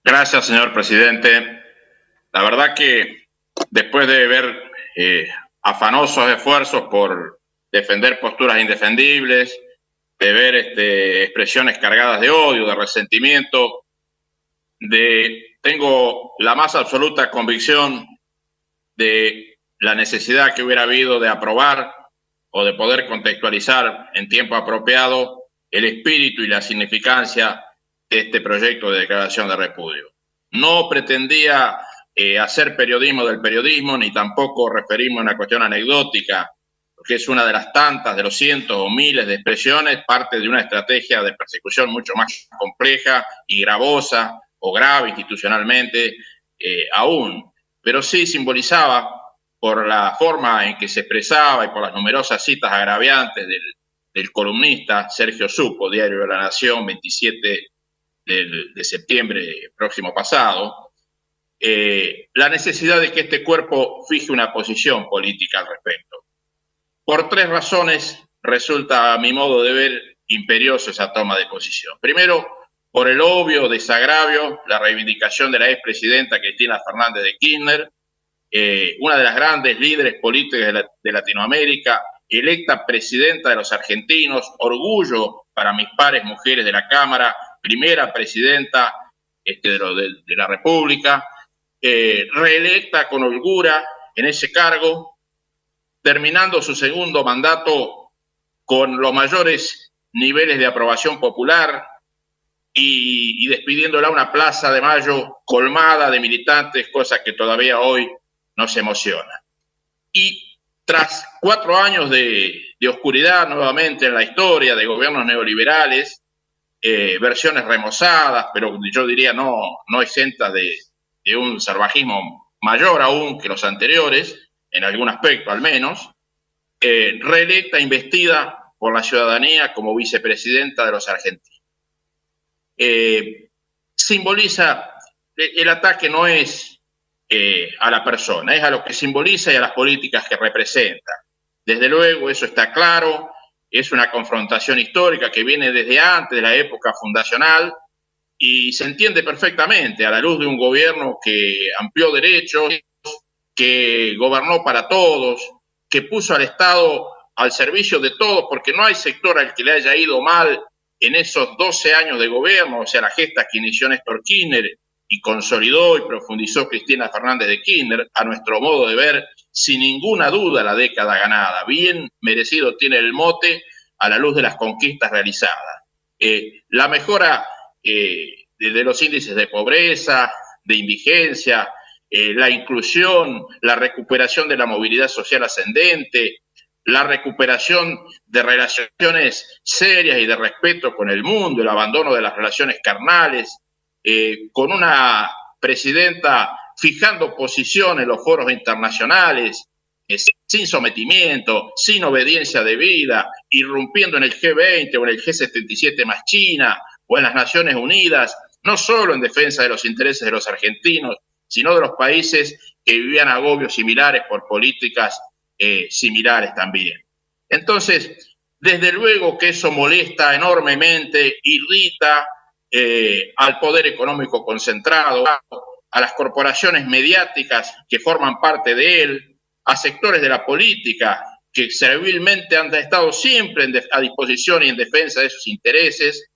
Gracias, señor presidente. La verdad que después de ver afanosos esfuerzos por defender posturas indefendibles, de ver expresiones cargadas de odio, de resentimiento, tengo la más absoluta convicción de la necesidad que hubiera habido de aprobar o de poder contextualizar en tiempo apropiado el espíritu y la significancia de este proyecto de declaración de repudio. No pretendía hacer periodismo del periodismo, ni tampoco referirme a una cuestión anecdótica, porque es una de las tantas, de los cientos o miles de expresiones, parte de una estrategia de persecución mucho más compleja y gravosa o grave institucionalmente aún. Pero sí simbolizaba, por la forma en que se expresaba y por las numerosas citas agraviantes del columnista Sergio Supo, Diario de la Nación, 27 de septiembre próximo pasado, la necesidad de que este cuerpo fije una posición política al respecto. Por tres razones resulta, a mi modo de ver, imperioso esa toma de posición. Primero, por el obvio desagravio, la reivindicación de la expresidenta Cristina Fernández de Kirchner, una de las grandes líderes políticas de Latinoamérica, electa presidenta de los argentinos, orgullo para mis pares mujeres de la Cámara, primera presidenta de la República, reelecta con holgura en ese cargo, terminando su segundo mandato con los mayores niveles de aprobación popular y despidiéndola a una Plaza de Mayo colmada de militantes, cosa que todavía hoy nos emociona. Y tras 4 años de oscuridad nuevamente en la historia de gobiernos neoliberales, versiones remozadas, pero yo diría no exentas de un salvajismo mayor aún que los anteriores, en algún aspecto al menos, reelecta, investida por la ciudadanía como vicepresidenta de los argentinos. Simboliza, el ataque no es a la persona, es a lo que simboliza y a las políticas que representa. Desde luego, eso está claro, es una confrontación histórica que viene desde antes de la época fundacional y se entiende perfectamente a la luz de un gobierno que amplió derechos, que gobernó para todos, que puso al Estado al servicio de todos, porque no hay sector al que le haya ido mal en esos 12 años de gobierno, o sea, la gesta que inició Néstor Kirchner y consolidó y profundizó Cristina Fernández de Kirchner, a nuestro modo de ver, sin ninguna duda la década ganada. Bien merecido tiene el mote a la luz de las conquistas realizadas. La mejora de los índices de pobreza, de indigencia, la inclusión, la recuperación de la movilidad social ascendente, la recuperación de relaciones serias y de respeto con el mundo, el abandono de las relaciones carnales, con una presidenta fijando posición en los foros internacionales, sin sometimiento, sin obediencia debida, irrumpiendo en el G20 o en el G77 más China o en las Naciones Unidas, no solo en defensa de los intereses de los argentinos, sino de los países que vivían agobios similares por políticas similares también. Entonces, desde luego que eso molesta enormemente, irrita al poder económico concentrado, a las corporaciones mediáticas que forman parte de él, a sectores de la política que servilmente han estado siempre a disposición y en defensa de sus intereses,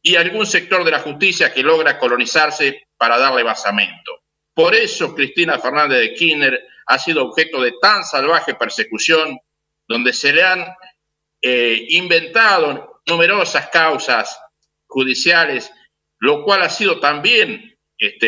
y algún sector de la justicia que logra colonizarse para darle basamento. Por eso Cristina Fernández de Kirchner ha sido objeto de tan salvaje persecución, donde se le han inventado numerosas causas judiciales, lo cual ha sido también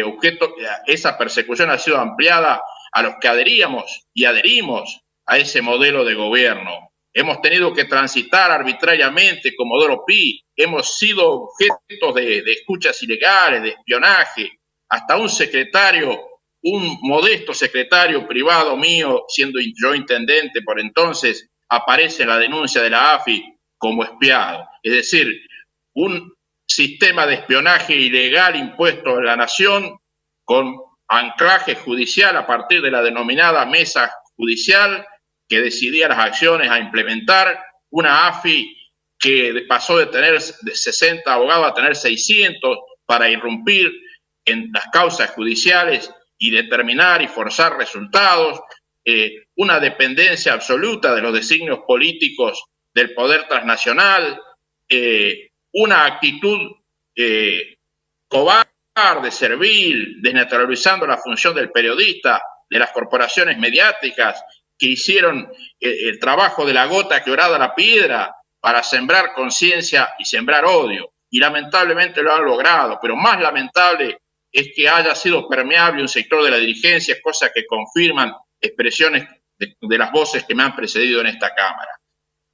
objeto, esa persecución ha sido ampliada a los que adheríamos y adherimos a ese modelo de gobierno. Hemos tenido que transitar arbitrariamente como Doro Pi, hemos sido objetos de escuchas ilegales, de espionaje, hasta un secretario, un modesto secretario privado mío, siendo yo intendente por entonces, aparece en la denuncia de la AFI como espiado. Es decir, un sistema de espionaje ilegal impuesto en la nación con anclaje judicial a partir de la denominada mesa judicial que decidía las acciones a implementar, una AFI que pasó de tener de 60 abogados a tener 600 para irrumpir en las causas judiciales y determinar y forzar resultados, una dependencia absoluta de los designios políticos del poder transnacional, una actitud cobarde, servil, desnaturalizando la función del periodista, de las corporaciones mediáticas que hicieron el trabajo de la gota que horada la piedra para sembrar conciencia y sembrar odio. Y lamentablemente lo han logrado, pero más lamentable es que haya sido permeable un sector de la dirigencia, cosa que confirman expresiones de las voces que me han precedido en esta Cámara.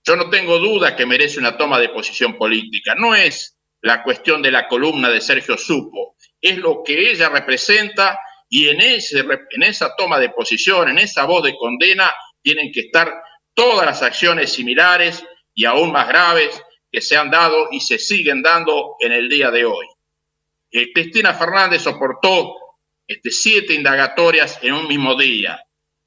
Yo no tengo duda que merece una toma de posición política. No es la cuestión de la columna de Sergio Supo, es lo que ella representa, y en esa toma de posición, en esa voz de condena, tienen que estar todas las acciones similares y aún más graves que se han dado y se siguen dando en el día de hoy. Cristina Fernández soportó 7 indagatorias en un mismo día.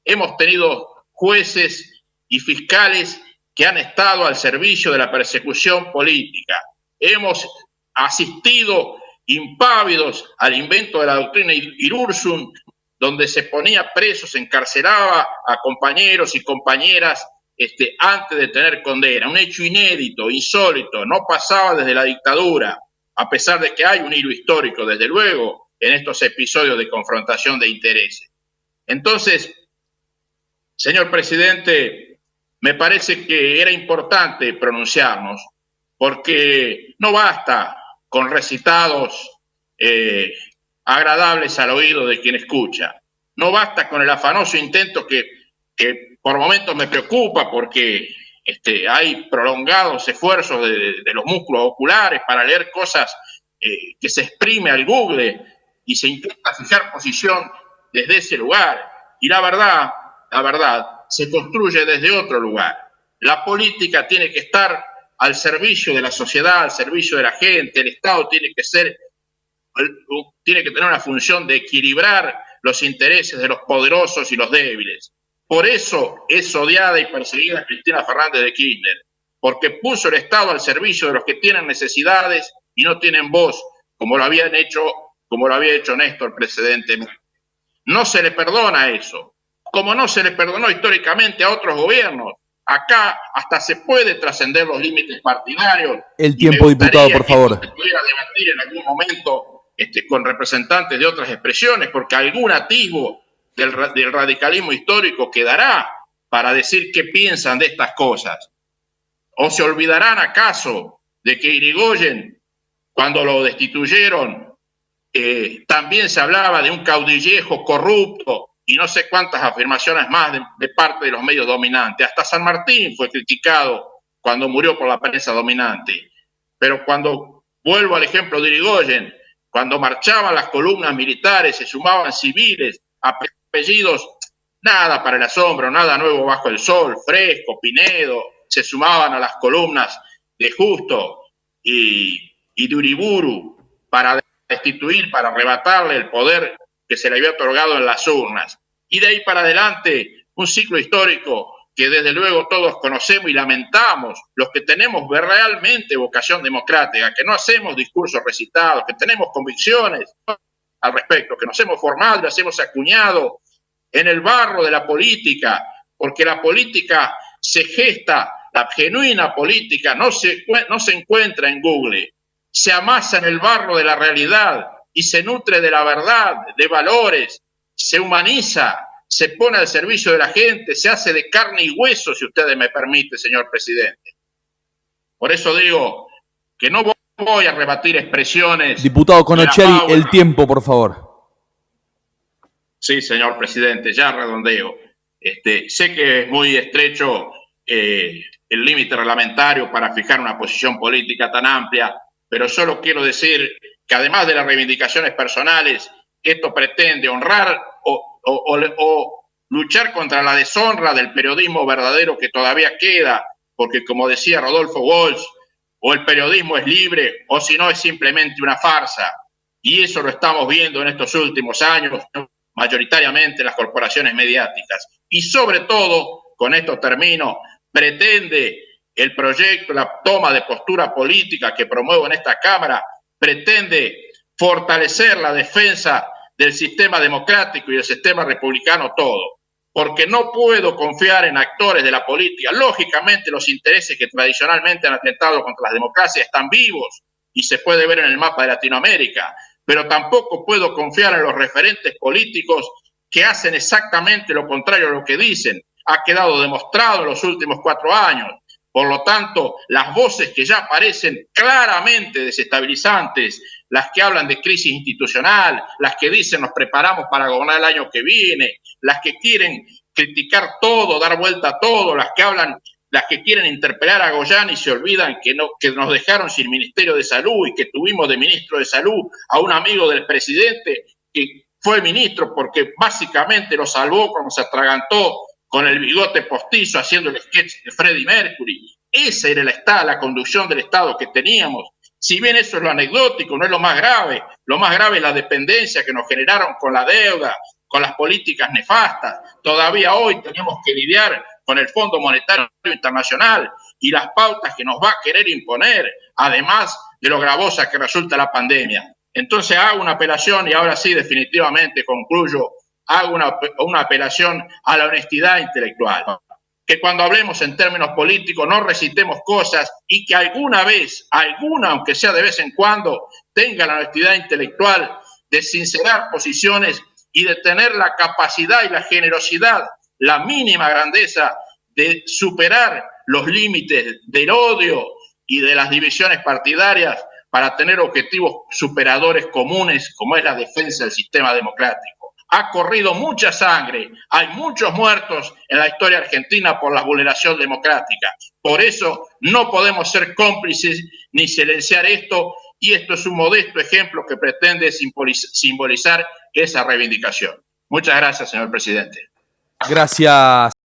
Hemos tenido jueces y fiscales que han estado al servicio de la persecución política. Hemos asistido impávidos al invento de la doctrina Irurzun, donde se ponía presos, se encarcelaba a compañeros y compañeras antes de tener condena. Un hecho inédito, insólito, no pasaba desde la dictadura, a pesar de que hay un hilo histórico, desde luego, en estos episodios de confrontación de intereses. Entonces, señor presidente, me parece que era importante pronunciarnos, porque no basta con recitados agradables al oído de quien escucha. No basta con el afanoso intento que por momentos me preocupa, porque hay prolongados esfuerzos de los músculos oculares para leer cosas que se exprime al Google y se intenta fijar posición desde ese lugar. Y la verdad, se construye desde otro lugar. La política tiene que estar al servicio de la sociedad, al servicio de la gente. El Estado tiene que tener una función de equilibrar los intereses de los poderosos y los débiles. Por eso es odiada y perseguida Cristina Fernández de Kirchner, porque puso el Estado al servicio de los que tienen necesidades y no tienen voz, como lo había hecho Néstor precedentemente. No se le perdona eso, como no se le perdonó históricamente a otros gobiernos. Acá hasta se puede trascender los límites partidarios. El tiempo, diputado, por favor. Se pudiera debatir en algún momento con representantes de otras expresiones, porque algún atisbo del radicalismo histórico quedará para decir qué piensan de estas cosas. ¿O se olvidarán acaso de que Irigoyen, cuando lo destituyeron, también se hablaba de un caudillejo corrupto y no sé cuántas afirmaciones más de parte de los medios dominantes? Hasta San Martín fue criticado cuando murió por la prensa dominante. Pero cuando vuelvo al ejemplo de Irigoyen, cuando marchaban las columnas militares, se sumaban civiles, apellidos, nada para el asombro, nada nuevo bajo el sol, Fresco, Pinedo, se sumaban a las columnas de Justo y de Uriburu para destituir, para arrebatarle el poder que se le había otorgado en las urnas. Y de ahí para adelante, un ciclo histórico que desde luego todos conocemos y lamentamos, los que tenemos realmente vocación democrática, que no hacemos discursos recitados, que tenemos convicciones al respecto, que nos hemos formado y nos hemos acuñado en el barro de la política, porque la política se gesta, la genuina política no se encuentra en Google, se amasa en el barro de la realidad y se nutre de la verdad, de valores, se humaniza, se pone al servicio de la gente, se hace de carne y hueso, si ustedes me permiten, señor presidente. Por eso digo que no voy a rebatir expresiones. Diputado Conocelli, el tiempo, por favor. Sí, señor presidente, ya redondeo. Sé que es muy estrecho el límite reglamentario para fijar una posición política tan amplia, pero solo quiero decir que además de las reivindicaciones personales, esto pretende honrar o luchar contra la deshonra del periodismo verdadero que todavía queda, porque como decía Rodolfo Walsh, o el periodismo es libre o si no es simplemente una farsa. Y eso lo estamos viendo en estos últimos años, mayoritariamente en las corporaciones mediáticas. Y sobre todo, con esto termino, pretende el proyecto, la toma de postura política que promuevo en esta Cámara, pretende fortalecer la defensa del sistema democrático y del sistema republicano todo, porque no puedo confiar en actores de la política. Lógicamente los intereses que tradicionalmente han atentado contra las democracias están vivos y se puede ver en el mapa de Latinoamérica, pero tampoco puedo confiar en los referentes políticos que hacen exactamente lo contrario a lo que dicen. Ha quedado demostrado en los últimos 4 años. Por lo tanto, las voces que ya parecen claramente desestabilizantes, las que hablan de crisis institucional, las que dicen nos preparamos para gobernar el año que viene, las que quieren criticar todo, dar vuelta a todo, las que quieren interpelar a Goyán y se olvidan que nos dejaron sin Ministerio de Salud y que tuvimos de ministro de Salud a un amigo del presidente que fue ministro porque básicamente lo salvó cuando se atragantó con el bigote postizo haciendo el sketch de Freddie Mercury. Esa era la conducción del Estado que teníamos. Si bien eso es lo anecdótico, no es lo más grave. Lo más grave es la dependencia que nos generaron con la deuda, con las políticas nefastas. Todavía hoy tenemos que lidiar con el Fondo Monetario Internacional y las pautas que nos va a querer imponer, además de lo gravosa que resulta la pandemia. Entonces hago una apelación y ahora sí definitivamente concluyo. Hago una apelación a la honestidad intelectual, que cuando hablemos en términos políticos no recitemos cosas y que alguna, aunque sea de vez en cuando, tenga la honestidad intelectual de sincerar posiciones y de tener la capacidad y la generosidad, la mínima grandeza de superar los límites del odio y de las divisiones partidarias para tener objetivos superadores comunes como es la defensa del sistema democrático. Ha corrido mucha sangre, hay muchos muertos en la historia argentina por la vulneración democrática. Por eso no podemos ser cómplices ni silenciar esto, y esto es un modesto ejemplo que pretende simbolizar esa reivindicación. Muchas gracias, señor presidente. Gracias.